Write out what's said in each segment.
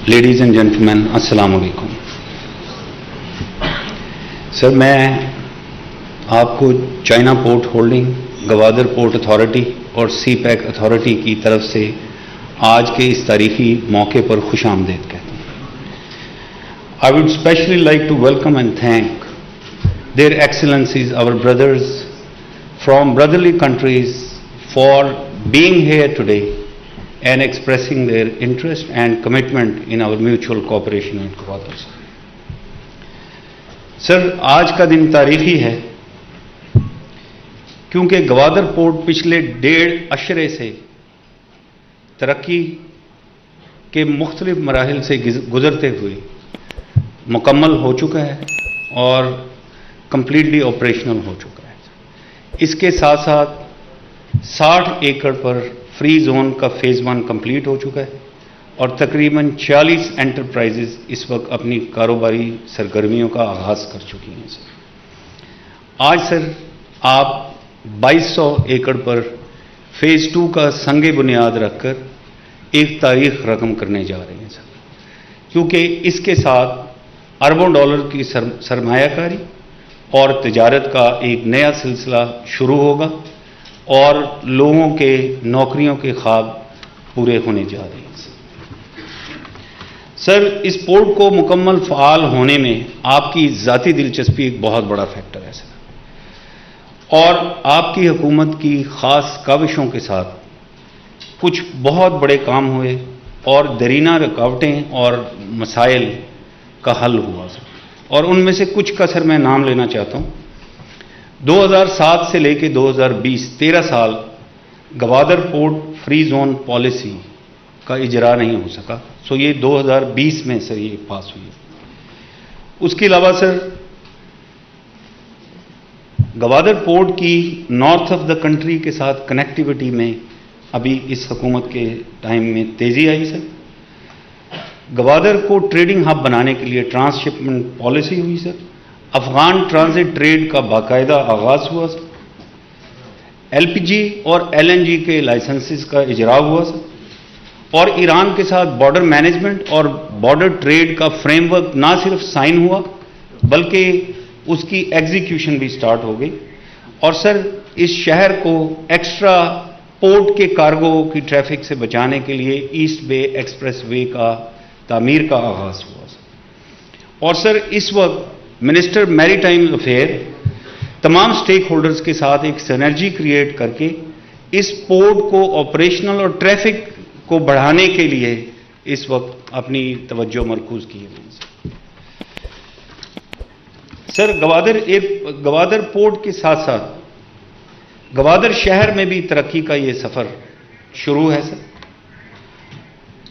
Ladies and gentleman السلام علیکم. سر میں آپ کو China port holding, Gwadar port authority اور سی پیک اتھارٹی کی طرف سے آج کے اس تاریخی موقع پر خوش آمدید کہتا ہوں. I would especially like to welcome and thank their excellencies, our brothers from brotherly countries, for being here today and expressing their interest and commitment in our mutual cooperation in Gwadar. سر آج کا دن تاریخی ہے کیونکہ Gwadar port پچھلے 1.5 عشرے سے ترقی کے مختلف مراحل سے گزرتے ہوئے مکمل ہو چکا ہے اور کمپلیٹلی آپریشنل ہو چکا ہے. اس کے ساتھ ساتھ 60 ایکڑ پر فری زون کا فیز 1 کمپلیٹ ہو چکا ہے اور تقریباً 40 انٹرپرائزز اس وقت اپنی کاروباری سرگرمیوں کا آغاز کر چکی ہیں. آج سر آپ 2200 ایکڑ پر فیز 2 کا سنگ بنیاد رکھ کر ایک تاریخ رقم کرنے جا رہے ہیں سر، کیونکہ اس کے ساتھ اربوں ڈالر کی سرمایہ کاری اور تجارت کا ایک نیا سلسلہ شروع ہوگا اور لوگوں کے نوکریوں کے خواب پورے ہونے جا رہے ہیں. سر اس پورٹ کو مکمل فعال ہونے میں آپ کی ذاتی دلچسپی ایک بہت بڑا فیکٹر ہے سر، اور آپ کی حکومت کی خاص کاوشوں کے ساتھ کچھ بہت بڑے کام ہوئے اور درینہ رکاوٹیں اور مسائل کا حل ہوا سر، اور ان میں سے کچھ کا سر میں نام لینا چاہتا ہوں. 2007 سے لے کے 2020 13 سال Gwadar port free zone policy کا اجرا نہیں ہو سکا، سو یہ 2020 میں سر یہ پاس ہوئی. اس کے علاوہ سر گوادر پورٹ کی نارتھ آف دا کنٹری کے ساتھ کنیکٹیوٹی میں ابھی اس حکومت کے ٹائم میں تیزی آئی سر. گوادر کو ٹریڈنگ ہب بنانے کے لیے ٹرانس شپمنٹ پالیسی ہوئی سر. افغان ٹرانزٹ ٹریڈ کا باقاعدہ آغاز ہوا سر. LPG اور LNG کے لائسنسز کا اجرا ہوا سر، اور ایران کے ساتھ بارڈر مینجمنٹ اور بارڈر ٹریڈ کا فریم ورک نہ صرف سائن ہوا بلکہ اس کی ایگزیکیوشن بھی سٹارٹ ہو گئی. اور سر اس شہر کو ایکسٹرا پورٹ کے کارگو کی ٹریفک سے بچانے کے لیے ایسٹ بے ایکسپریس وے کا تعمیر کا آغاز ہوا سر. اور سر اس وقت منسٹر میری ٹائم افیئر تمام سٹیک ہولڈرز کے ساتھ ایک سینرجی کریٹ کر کے اس پورٹ کو آپریشنل اور ٹریفک کو بڑھانے کے لیے اس وقت اپنی توجہ مرکوز کی ہے. سر گوادر پورٹ کے ساتھ ساتھ گوادر شہر میں بھی ترقی کا یہ سفر شروع ہے سر.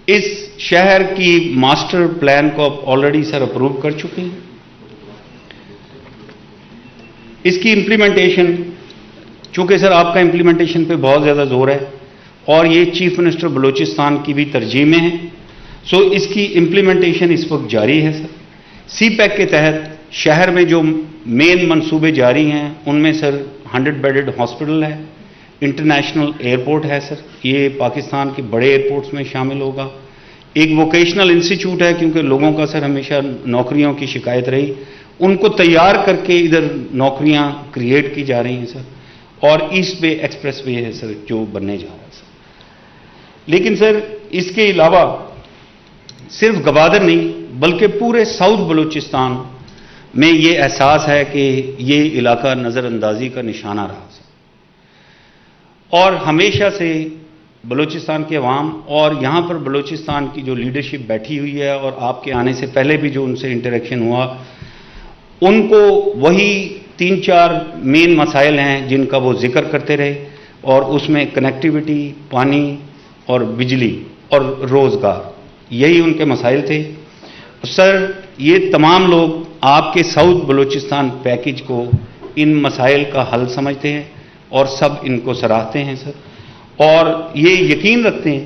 اس شہر کی ماسٹر پلان کو آپ آلریڈی سر اپروو کر چکے ہیں. اس کی امپلیمنٹیشن، چونکہ سر آپ کا امپلیمنٹیشن پہ بہت زیادہ زور ہے اور یہ چیف منسٹر بلوچستان کی بھی ترجیح میں ہے، سو اس کی امپلیمنٹیشن اس وقت جاری ہے سر. سی پیک کے تحت شہر میں جو مین منصوبے جاری ہیں ان میں سر 100 بیڈڈ ہاسپٹل ہے، انٹرنیشنل ایئرپورٹ ہے سر، یہ پاکستان کے بڑے ایئرپورٹس میں شامل ہوگا. ایک ووکیشنل انسٹیٹیوٹ ہے کیونکہ لوگوں کا سر ہمیشہ نوکریوں کی شکایت رہی، ان کو تیار کر کے ادھر نوکریاں کریٹ کی جا رہی ہیں سر. اور ایسٹ بے ایکسپریس وے ہے سر جو بننے جا رہا ہے سر. لیکن سر اس کے علاوہ صرف گوادر نہیں بلکہ پورے ساؤتھ بلوچستان میں یہ احساس ہے کہ یہ علاقہ نظر اندازی کا نشانہ رہا سر. اور ہمیشہ سے بلوچستان کے عوام اور یہاں پر بلوچستان کی جو لیڈرشپ بیٹھی ہوئی ہے اور آپ کے آنے سے پہلے بھی جو ان سے انٹریکشن ہوا، ان کو وہی 3-4 مین مسائل ہیں جن کا وہ ذکر کرتے رہے، اور اس میں کنیکٹیوٹی، پانی اور بجلی اور روزگار، یہی ان کے مسائل تھے. سر یہ تمام لوگ آپ کے ساؤتھ بلوچستان پیکج کو ان مسائل کا حل سمجھتے ہیں اور سب ان کو سراہتے ہیں سر، اور یہ یقین رکھتے ہیں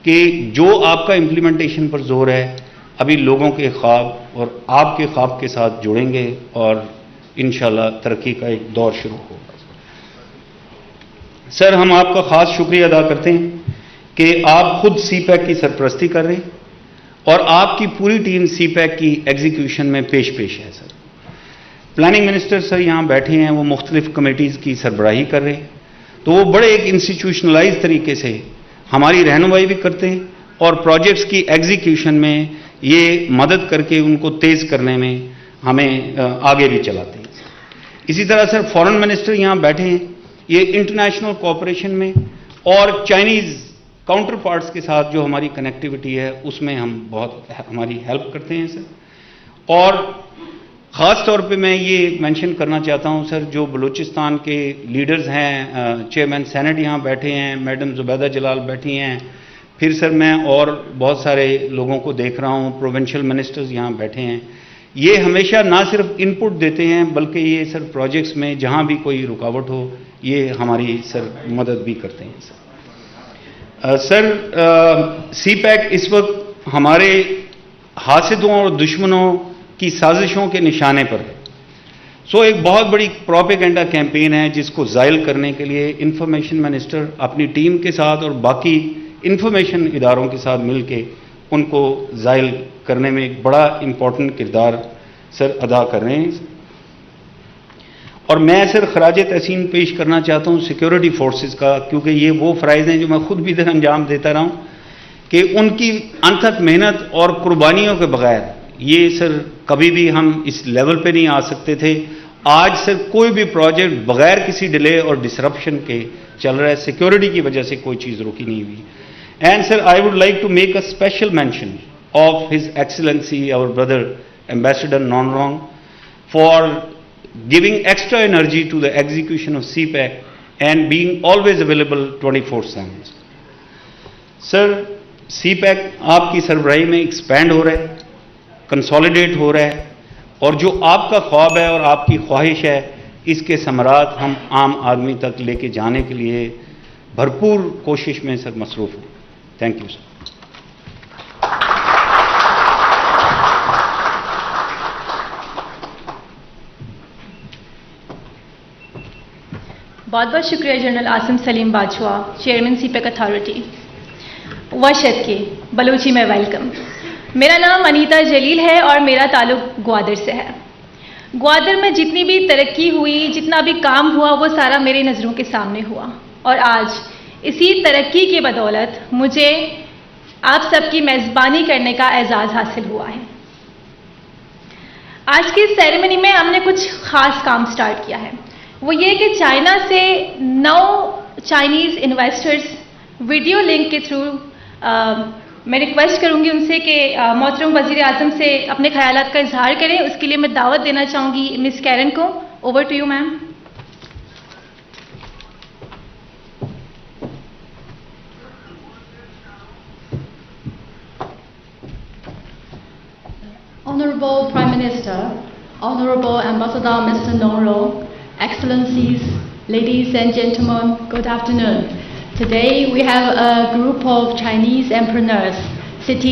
کہ جو آپ کا امپلیمنٹیشن پر زور ہے ابھی لوگوں کے خواب اور آپ کے خواب کے ساتھ جڑیں گے اور انشاءاللہ ترقی کا ایک دور شروع ہوگا. سر ہم آپ کا خاص شکریہ ادا کرتے ہیں کہ آپ خود سی پیک کی سرپرستی کر رہے ہیں اور آپ کی پوری ٹیم سی پیک کی ایگزیکیوشن میں پیش ہے سر. پلاننگ منسٹر سر یہاں بیٹھے ہیں, وہ مختلف کمیٹیز کی سربراہی کر رہے ہیں, تو وہ بڑے ایک انسٹیٹیوشنلائز طریقے سے ہماری رہنمائی بھی کرتے ہیں اور پروجیکٹس کی ایگزیکیوشن میں یہ مدد کر کے ان کو تیز کرنے میں ہمیں آگے بھی چلاتے ہیں. اسی طرح سر فارن منسٹر یہاں بیٹھے ہیں, یہ انٹرنیشنل کوآپریشن میں اور چائنیز کاؤنٹر پارٹس کے ساتھ جو ہماری کنیکٹیوٹی ہے اس میں ہم بہت ہماری ہیلپ کرتے ہیں سر. اور خاص طور پہ میں یہ مینشن کرنا چاہتا ہوں سر, جو بلوچستان کے لیڈرز ہیں, چیئرمین سینٹ یہاں بیٹھے ہیں, میڈم زبیدہ جلال بیٹھی ہیں, پھر سر میں اور بہت سارے لوگوں کو دیکھ رہا ہوں, پروونشل منسٹرز یہاں بیٹھے ہیں. یہ ہمیشہ نہ صرف ان پٹ دیتے ہیں بلکہ یہ سر پروجیکٹس میں جہاں بھی کوئی رکاوٹ ہو یہ ہماری سر مدد بھی کرتے ہیں سر. سر سی پیک اس وقت ہمارے حاسدوں اور دشمنوں کی سازشوں کے نشانے پر ہے. ایک بہت بڑی پروپیگنڈا کیمپین ہے جس کو زائل کرنے کے لیے انفارمیشن منسٹر اپنی ٹیم کے ساتھ اور باقی انفارمیشن اداروں کے ساتھ مل کے ان کو زائل کرنے میں ایک بڑا امپورٹنٹ کردار سر ادا کر رہے ہیں. اور میں سر خراج تحسین پیش کرنا چاہتا ہوں سیکیورٹی فورسز کا, کیونکہ یہ وہ فرائض ہیں جو میں خود بھی ادھر انجام دیتا رہا ہوں کہ ان کی انتھک محنت اور قربانیوں کے بغیر یہ سر کبھی بھی ہم اس لیول پہ نہیں آ سکتے تھے. آج سر کوئی بھی پروجیکٹ بغیر کسی ڈیلے اور ڈسرپشن کے چل رہا ہے, سیکیورٹی کی وجہ سے کوئی چیز روکی نہیں ہوئی. And sir I would like to make a special mention of his excellency our brother ambassador Nong Rong for giving extra energy to the execution of CPEC and being always available 24/7. Sir C pack آپ کی سربراہی میں expand ہو رہا ہے, consolidate ہو رہا ہے, اور جو آپ کا خواب ہے اور آپ کی خواہش ہے اس کے ثمرات ہم عام آدمی تک لے کے جانے کے لیے بھرپور کوشش میں سر مصروف ہوں. Thank you sir. بہت بہت شکریہ general Asim Saleem Bajwa, chairman CPEC authority. وشد کے بلوچی میں ویلکم. میرا نام انیتا جلیل ہے اور میرا تعلق گوادر سے ہے. گوادر میں جتنی بھی ترقی ہوئی, جتنا بھی کام ہوا, وہ سارا میری نظروں کے سامنے ہوا, اور آج اسی ترقی کی بدولت مجھے آپ سب کی میزبانی کرنے کا اعزاز حاصل ہوا ہے. آج کی سیریمنی میں ہم نے کچھ خاص کام سٹارٹ کیا ہے. وہ یہ کہ چائنا سے 9 چائنیز انویسٹرز ویڈیو لنک کے تھرو میں ریکویسٹ کروں گی ان سے کہ محترم وزیر اعظم سے اپنے خیالات کا اظہار کریں. اس کے لیے میں دعوت دینا چاہوں گی مس کیرن کو. Over to you ma'am. Honorable Prime Minister, Honorable Ambassador Mr. Noro, Excellencies, ladies and gentlemen, good afternoon. Today we have a group of Chinese entrepreneurs sitting